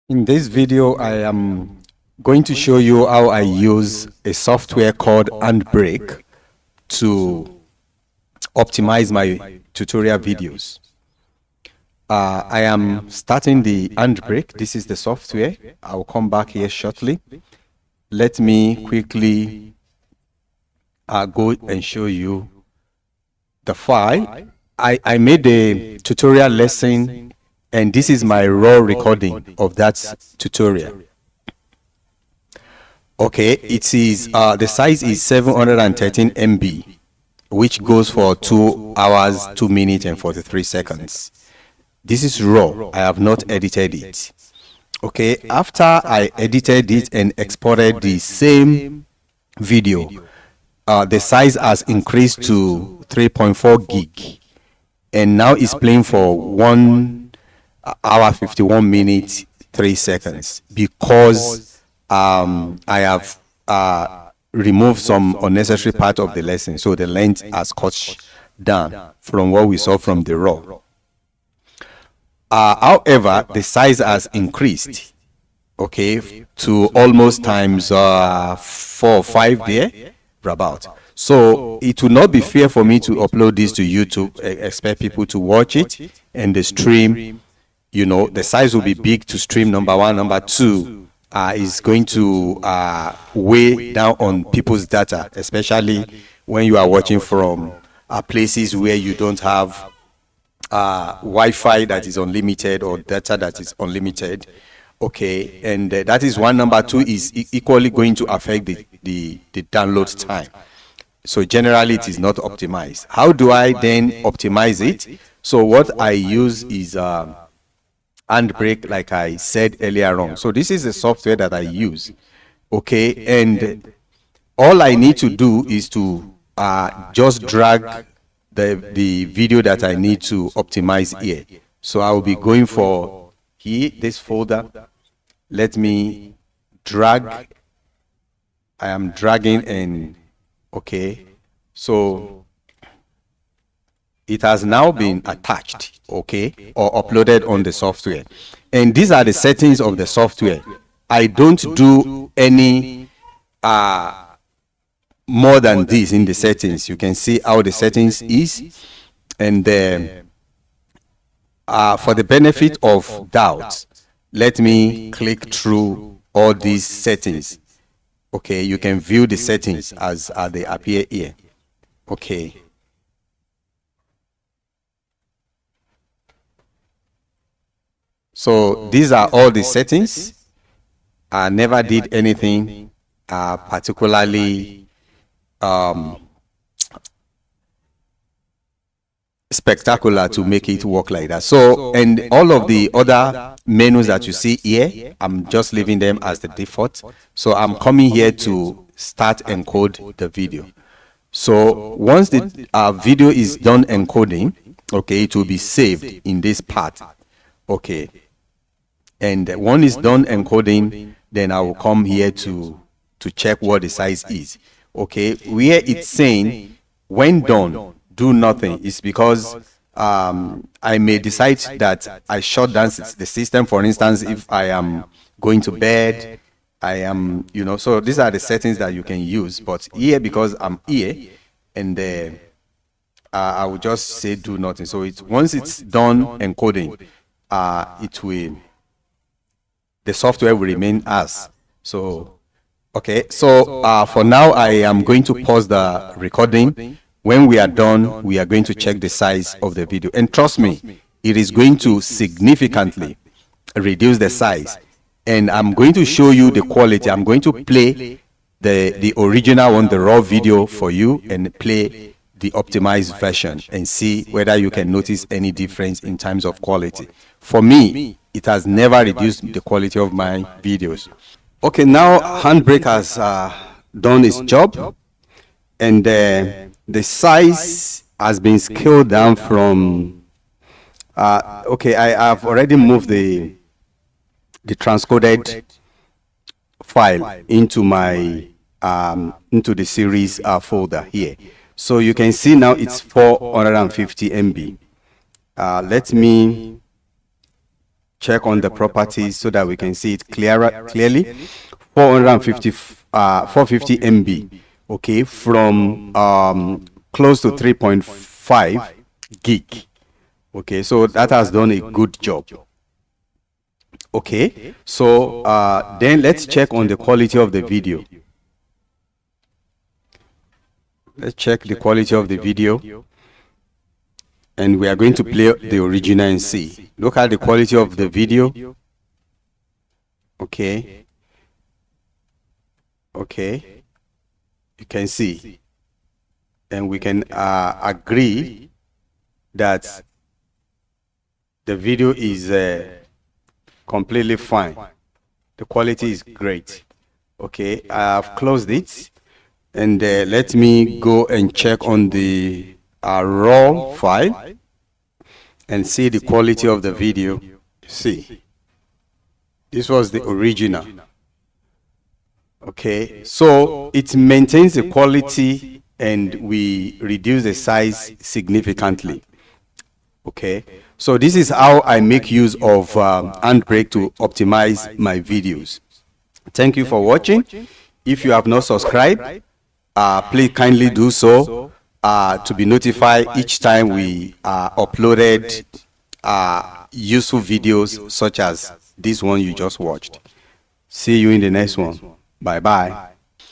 In this video, I am going to show you how I use a software called HandBrake to optimize my tutorial videos. I am starting the HandBrake. This is the software. I will come back here shortly. Let me quickly go and show you the file. I made a tutorial lesson, and this is my raw recording of that tutorial. Okay, it is the size is 713 MB, which goes for 2 hours, 2 minutes, and 43 seconds. This is raw. I have not edited it. Okay, after I edited it and exported the same video, the size has increased to 3.4 gig, and now it's playing for 1 hour, 51 minutes, 3 seconds because I have removed some unnecessary part of the lesson, so the length has cut down from what we saw from the raw. However, the size has increased, okay, to almost times 4 or 5 there, about. So it will not be fair for me to upload this to YouTube, expect people to watch it, and the stream, you know, the size will be big to stream, number one. Number two, is going to weigh down on people's data, especially when you are watching from places where you don't have Wi-Fi that is unlimited or data that is unlimited. Okay, and that is one. Number two is equally going to affect the download time. So generally it is not optimized. How do I then optimize it? So what I use is HandBrake, like I said earlier on. So this is the software that I use. Okay, and all I need to do is to just drag the video that I need to optimize here. So I will be going for here, this folder. Let me drag. I am dragging, and okay, so it has now been attached, okay, or uploaded on the software. And these are the settings of the software. I don't do any more than this in the settings. You can see how the settings is, and for the benefit of doubt, let me click through all these settings. Okay, you can view the settings as they appear here. Okay, so these are all the settings. I never did anything particularly spectacular to make it work like that. So, and all of the other menus that you see here, I'm just leaving them as the default. So I'm coming here to start encode the video. So once the video is done encoding, okay, it will be saved in this part. Okay, and when it's done encoding, then I will come here to check what the size is. Okay, where it's saying when done, do nothing, is because I may decide that I shut down the system. For instance, if I am going to bed, I am, you know, so these are the settings that you can use. But here, because I'm here, and I will just say do nothing. So it's once it's done encoding, it will, the software will remain as. So okay, so for now I am going to pause the recording. When we are done, we are going to check the size of the video, and trust me, it is going to significantly reduce the size. And I'm going to show you the quality. I'm going to play the original one, the raw video, for you, and play the optimized version, and see whether you can notice any difference in terms of quality. For me, it has never reduced the quality of my videos. Okay, now HandBrake has done its job, and the size has been scaled down from okay, I have already moved the transcoded file into my into the series folder here. So you can see now it's 450 MB. Let me check on the properties so that we can see it clearly. 450 MB, okay, from close to 3.5 gig. Okay, so that has done a good job. Okay, so then let's check on the quality of the video. Let's check the quality of the video, and we are going to play the original and see. Look at the quality of the video. Okay, okay, you can see, and we can agree that the video is completely fine. The quality is great. Okay, I have closed it, and let me go and check on the raw file and see the quality of the video. See, this was the original. Okay, so it maintains the quality and we reduce the size significantly. Okay, so this is how I make use of HandBrake to optimize my videos. Thank you for watching. If you have not subscribed, please kindly do so to be notified each time we uploaded useful videos such as this one you just watched. See you in the next one. Bye bye.